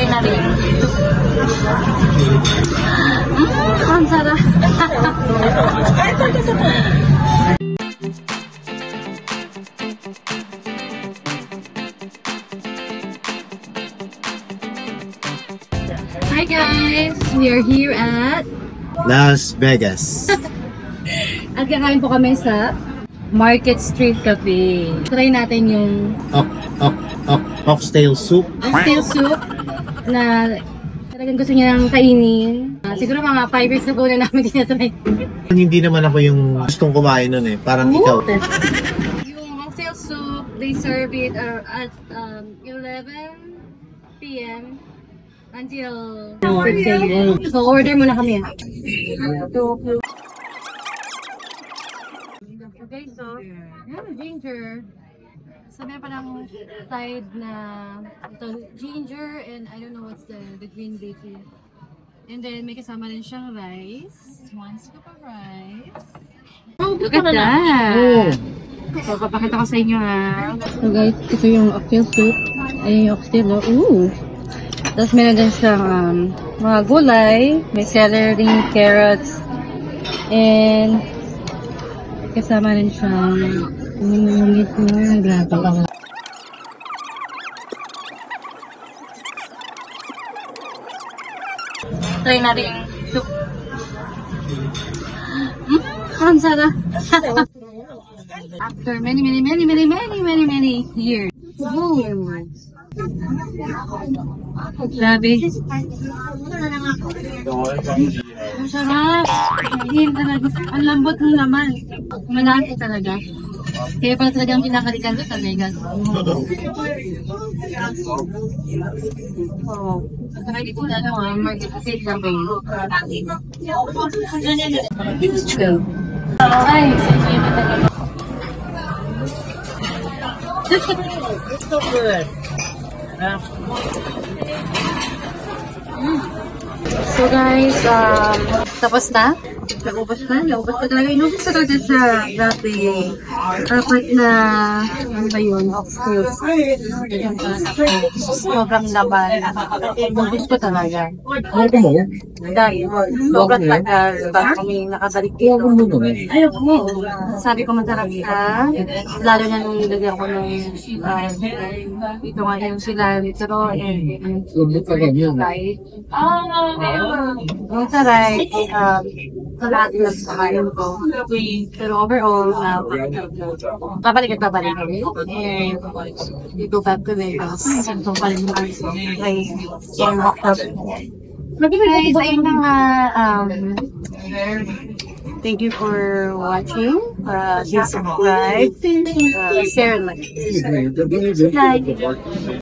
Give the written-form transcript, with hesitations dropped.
Try na rin. Ang sarap. Hi guys! We are here at Las Vegas. at kakain po kami sa Market Street Cafe. Try natin yung Oxtail soup. oxtail soup na talagang gusto niyang kainin. Siguro mga 5 years na po na namin tinatry. Hindi naman ako yung gustong kumain nun eh. Parang ikaw. Yung oxtail soup, they serve it at 11 p.m. until 6 a.m. So order muna kami. Okay, so ginger. So meron pa ng side na ito, ginger and I don't know what's the green bean. And then may kasama rin siyang rice. 1 scoop of rice. Oh, look at that! So papakita ko sa inyo ha. So guys, ito yung oxtail soup. Ay yung oxtail. Ooh! Tapos meron din siyang mga gulay. May celery, carrots, and kasama rin siyang minumit na grabe. Try na rin soup. Ang sarap. After many years. Ooh. Grabe. Ang sarap. Hindi talaga. Ang lambot ng laman. Malaki talaga. Kaya pala talagang pinakalikan ko sa Vegas. Oh. Saka dito na lang market kasi campaign. Let's go. Ay, It's so good. So guys, tapos na? Naubos na talaga. Inubos na talaga siya. Grabe. Dapat na, ano ba yun? Sobrang laban. Inubos ko talaga. Ano mo? Dahil, sobrang tagal. Bago kami nakabalik dito. Ayaw mo. Sabi ko masarap siya. Lalo na nung nilagyan ko ng ito nga yung cilantro and ang saray, lahat lang sa kain ko. Pero overall, babalik. And dito back to Vegas. So, paling ay, guys, ayun na nga, thank you for watching. Please subscribe, share, and like. Bye.